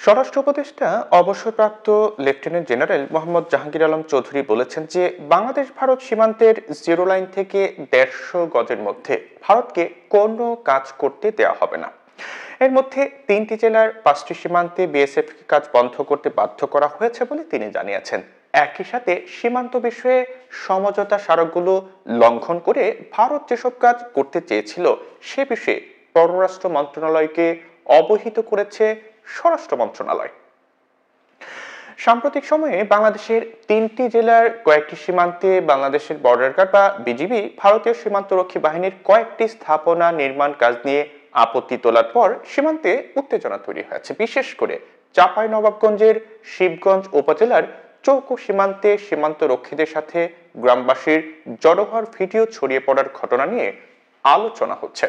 স্বরাষ্ট্র উপদেষ্টা অবসরপ্রাপ্ত লেফটেন্যান্ট জেনারেল মোহাম্মদ জাহাঙ্গীর আলম চৌধুরী বলেছেন যে বাংলাদেশ ভারত সীমান্তের জিরো লাইন থেকে ১৫০ গজের মধ্যে ভারতকে কোনো কাজ করতে দেওয়া হবে না। এর মধ্যে ৩টি জেলার ৫টি সীমান্তে বিএসএফ কাজ বন্ধ করতে বাধ্য করা হয়েছে বলে তিনি জানিয়েছেন। একই সাথে সীমান্ত বিষয়ে সমঝোতা স্মারকগুলো লঙ্ঘন করে ভারত যেসব কাজ করতে চেয়েছিল সে বিষয়ে পররাষ্ট্র মন্ত্রণালয়কে অবহিত করেছে স্বরাষ্ট্র মন্ত্রণালয়। সাম্প্রতিক সময়ে বাংলাদেশের ৩টি জেলার কয়েকটি সীমান্তে বাংলাদেশের বর্ডার গার্ড বা বিজিবি ভারতীয় সীমান্তরক্ষী বাহিনীর কয়েকটি স্থাপনা নির্মাণ কাজ নিয়ে আপত্তি তোলার পর সীমান্তে উত্তেজনা তৈরি হয়েছে। বিশেষ করে চাঁপাইনবাবগঞ্জের শিবগঞ্জ উপজেলার চৌকো সীমান্তে সীমান্তরক্ষীদের সাথে গ্রামবাসীর জড়ো হওয়ার ভিডিও ছড়িয়ে পড়ার ঘটনা নিয়ে আলোচনা হচ্ছে।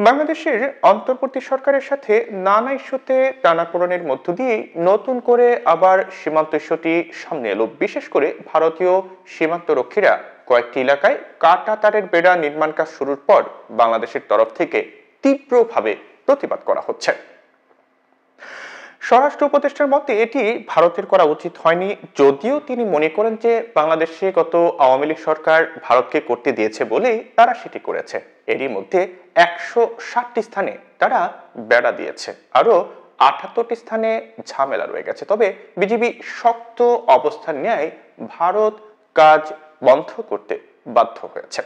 বাংলাদেশের অন্তর্বর্তী সরকারের সাথে নানা ইস্যুতে টানাপোড়েনের মধ্য দিয়ে নতুন করে আবার সীমান্ত ইস্যুটি সামনে এলো। বিশেষ করে ভারতীয় সীমান্তরক্ষীরা কয়েকটি এলাকায় কাঁটা তারের বেড়া নির্মাণ কাজ শুরুর পর বাংলাদেশের তরফ থেকে তীব্রভাবে প্রতিবাদ করা হচ্ছে। স্বরাষ্ট্র উপদেষ্টার মতে এটি ভারতের করা উচিত হয়নি, যদিও তিনি মনে করেন যে বাংলাদেশে গত আওয়ামী লীগ সরকার ভারতকে করতে দিয়েছে বলেই তারা সেটি করেছে। এরই মধ্যে ১৬০টি স্থানে তারা বেড়া দিয়েছে, আরো ৭৮টি স্থানে ঝামেলা রয়ে গেছে। তবে বিজিবি শক্ত অবস্থান নেয় ভারত কাজ বন্ধ করতে বাধ্য হয়েছে।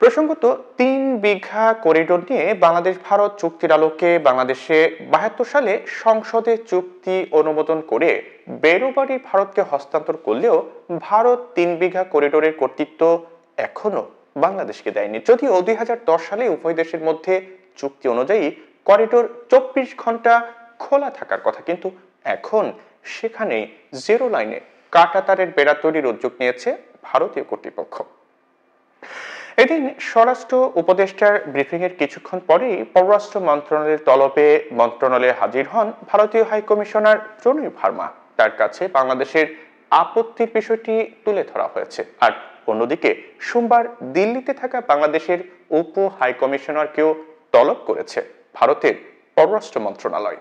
প্রসঙ্গত ৩ বিঘা করিডোর নিয়ে বাংলাদেশ ভারত চুক্তির আলোকে বাংলাদেশে ৭২ সালে সংসদে চুক্তি অনুমোদন করে বেরোবাড়ি ভারতকে হস্তান্তর করলেও ভারত ৩ বিঘা করিডোরের কর্তৃত্ব এখনো বাংলাদেশকে দেয়নি। যদিও ২০১০ সালে উভয় দেশের মধ্যে চুক্তি অনুযায়ী করিডোর ২৪ ঘন্টা খোলা থাকার কথা, কিন্তু এখন সেখানে জিরো লাইনে কাঁটাতারের বেড়া তৈরির উদ্যোগ নিয়েছে ভারতীয় কর্তৃপক্ষ। এদিন স্বরাষ্ট্র উপদেষ্টার ব্রিফিং এর কিছুক্ষণ পরেই পররাষ্ট্র মন্ত্রণালয়ের তলবে মন্ত্রণালয়ে হাজির হন ভারতীয় হাই কমিশনার প্রণয় ভার্মা। তার কাছে বাংলাদেশের আপত্তির বিষয়টি তুলে ধরা হয়েছে। আর অন্যদিকে সোমবার দিল্লিতে থাকা বাংলাদেশের উপ হাই কমিশনারকেও তলব করেছে ভারতের পররাষ্ট্র মন্ত্রণালয়।